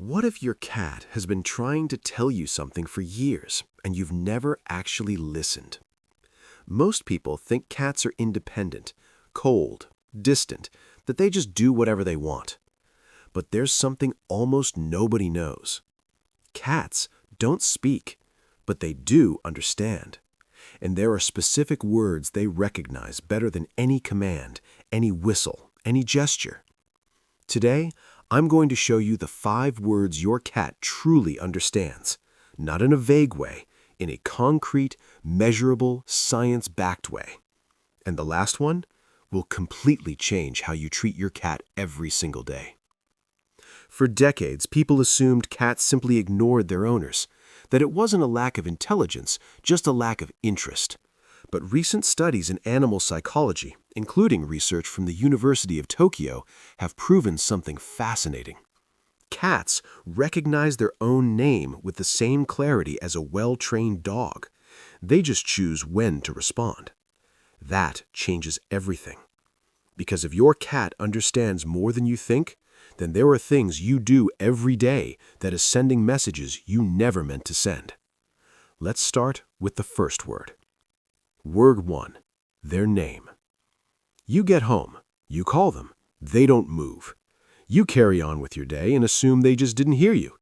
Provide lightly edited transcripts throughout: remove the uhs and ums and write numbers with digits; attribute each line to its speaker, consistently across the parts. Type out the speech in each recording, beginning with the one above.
Speaker 1: What if your cat has been trying to tell you something for years and you've never actually listened? Most people think cats are independent, cold, distant, that they just do whatever they want. But there's something almost nobody knows. Cats don't speak, but they do understand. And there are specific words they recognize better than any command, any whistle, any gesture. Today, I'm going to show you the 5 words your cat truly understands, not in a vague way, in a concrete, measurable, science-backed way. And the last one will completely change how you treat your cat every single day. For decades, people assumed cats simply ignored their owners, that it wasn't a lack of intelligence, just a lack of interest. But recent studies in animal psychology, including research from the University of Tokyo, have proven something fascinating. Cats recognize their own name with the same clarity as a well-trained dog. They just choose when to respond. That changes everything. Because if your cat understands more than you think, then there are things you do every day that is sending messages you never meant to send. Let's start with the first word. Word 1, their name. You get home, you call them, they don't move. You carry on with your day and assume they just didn't hear you.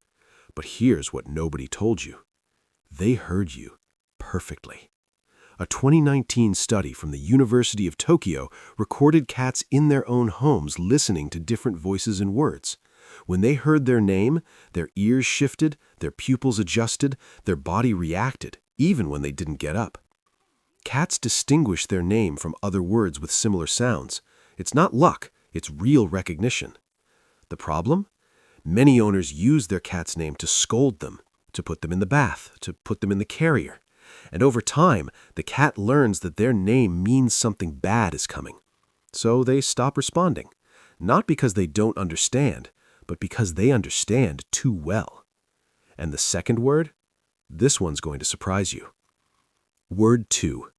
Speaker 1: But here's what nobody told you. They heard you perfectly. A 2019 study from the University of Tokyo recorded cats in their own homes listening to different voices and words. When they heard their name, their ears shifted, their pupils adjusted, their body reacted, even when they didn't get up. Cats distinguish their name from other words with similar sounds. It's not luck, it's real recognition. The problem? Many owners use their cat's name to scold them, to put them in the bath, to put them in the carrier. And over time, the cat learns that their name means something bad is coming. So they stop responding, not because they don't understand, but because they understand too well. And the second word? This one's going to surprise you. Word 2,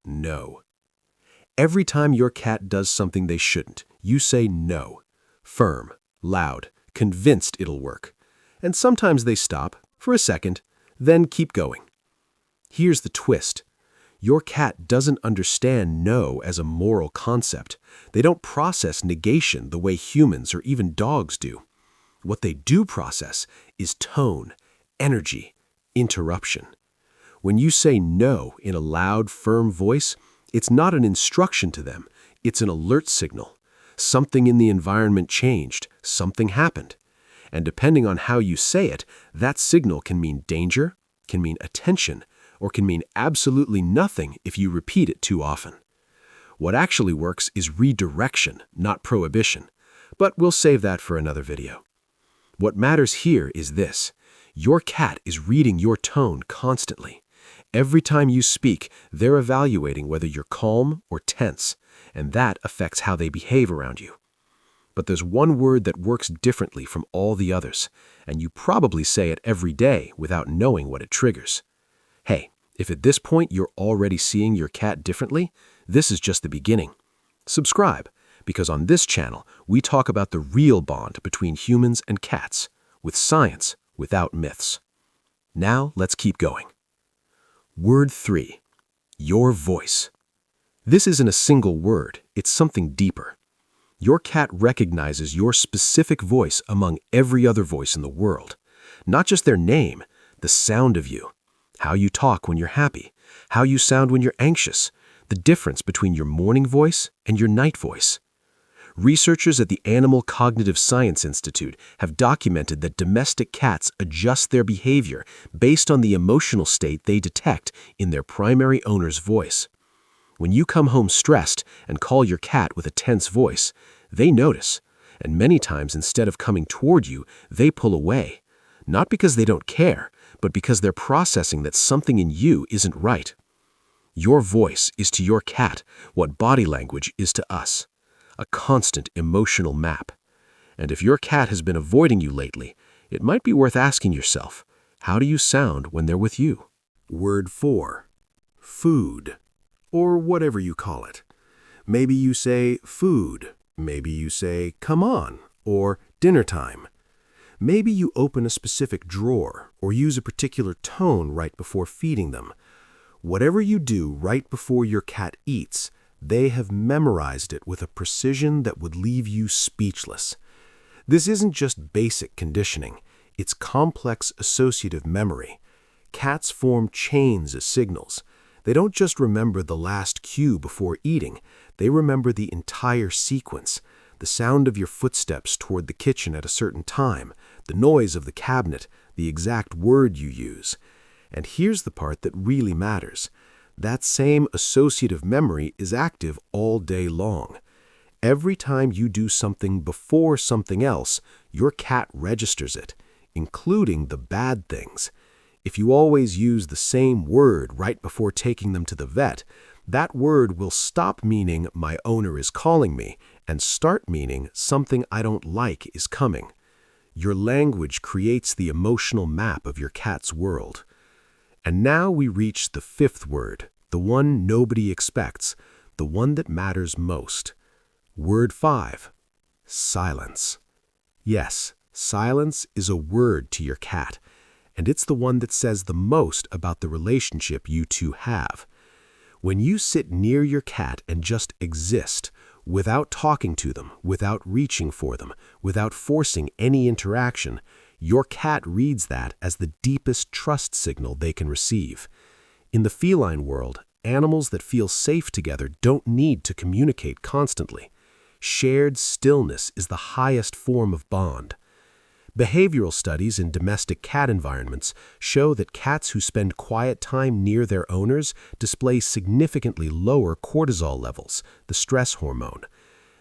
Speaker 1: no. Every time your cat does something they shouldn't, you say no. Firm, loud, convinced it'll work. And sometimes they stop, for a second, then keep going. Here's the twist. Your cat doesn't understand no as a moral concept. They don't process negation the way humans or even dogs do. What they do process is tone, energy, interruption. When you say no in a loud, firm voice, it's not an instruction to them. It's an alert signal. Something in the environment changed. Something happened. And depending on how you say it, that signal can mean danger, can mean attention, or can mean absolutely nothing if you repeat it too often. What actually works is redirection, not prohibition. But we'll save that for another video. What matters here is this. Your cat is reading your tone constantly. Every time you speak, they're evaluating whether you're calm or tense, and that affects how they behave around you. But there's one word that works differently from all the others, and you probably say it every day without knowing what it triggers. Hey, if at this point you're already seeing your cat differently, this is just the beginning. Subscribe, because on this channel, we talk about the real bond between humans and cats, with science without myths. Now let's keep going. Word 3, your voice. This isn't a single word, it's something deeper. Your cat recognizes your specific voice among every other voice in the world. Not just their name, the sound of you. How you talk when you're happy, how you sound when you're anxious, the difference between your morning voice and your night voice. Researchers at the Animal Cognitive Science Institute have documented that domestic cats adjust their behavior based on the emotional state they detect in their primary owner's voice. When you come home stressed and call your cat with a tense voice, they notice, and many times instead of coming toward you, they pull away. Not because they don't care, but because they're processing that something in you isn't right. Your voice is to your cat what body language is to us, a constant emotional map. And if your cat has been avoiding you lately, it might be worth asking yourself, how do you sound when they're with you? Word 4, food, or whatever you call it. Maybe you say food, maybe you say come on, or dinner time. Maybe you open a specific drawer or use a particular tone right before feeding them. Whatever you do right before your cat eats, they have memorized it with a precision that would leave you speechless. This isn't just basic conditioning, it's complex associative memory. Cats form chains as signals. They don't just remember the last cue before eating, they remember the entire sequence. The sound of your footsteps toward the kitchen at a certain time, the noise of the cabinet, the exact word you use. And here's the part that really matters. That same associative memory is active all day long. Every time you do something before something else, your cat registers it, including the bad things. If you always use the same word right before taking them to the vet, that word will stop meaning "my owner is calling me" and start meaning "something I don't like is coming." Your language creates the emotional map of your cat's world. And now we reach the fifth word, the one nobody expects, the one that matters most. Word 5, silence. Yes, silence is a word to your cat, and it's the one that says the most about the relationship you two have. When you sit near your cat and just exist, without talking to them, without reaching for them, without forcing any interaction, your cat reads that as the deepest trust signal they can receive. In the feline world, animals that feel safe together don't need to communicate constantly. Shared stillness is the highest form of bond. Behavioral studies in domestic cat environments show that cats who spend quiet time near their owners display significantly lower cortisol levels, the stress hormone.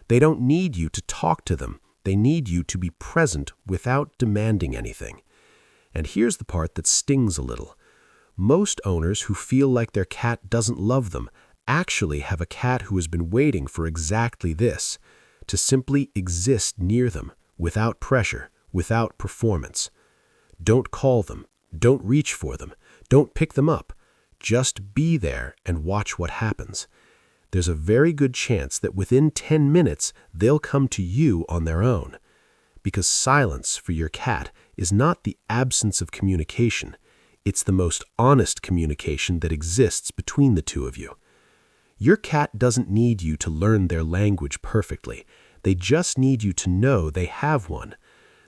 Speaker 1: They don't need you to talk to them. They need you to be present without demanding anything. And here's the part that stings a little. Most owners who feel like their cat doesn't love them actually have a cat who has been waiting for exactly this, to simply exist near them, without pressure, without performance. Don't call them, don't reach for them, don't pick them up. Just be there and watch what happens. There's a very good chance that within 10 minutes they'll come to you on their own. Because silence for your cat is not the absence of communication, it's the most honest communication that exists between the two of you. Your cat doesn't need you to learn their language perfectly. They just need you to know they have one.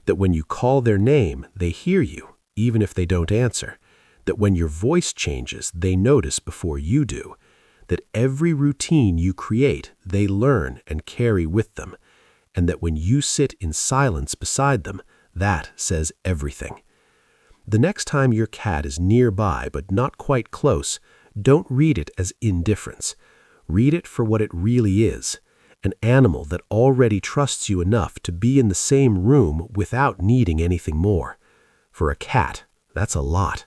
Speaker 1: That when you call their name, they hear you, even if they don't answer. That when your voice changes, they notice before you do. That every routine you create, they learn and carry with them. And that when you sit in silence beside them, that says everything. The next time your cat is nearby but not quite close, don't read it as indifference. Read it for what it really is, an animal that already trusts you enough to be in the same room without needing anything more. For a cat, that's a lot.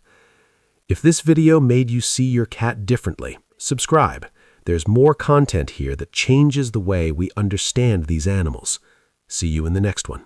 Speaker 1: If this video made you see your cat differently, subscribe. There's more content here that changes the way we understand these animals. See you in the next one.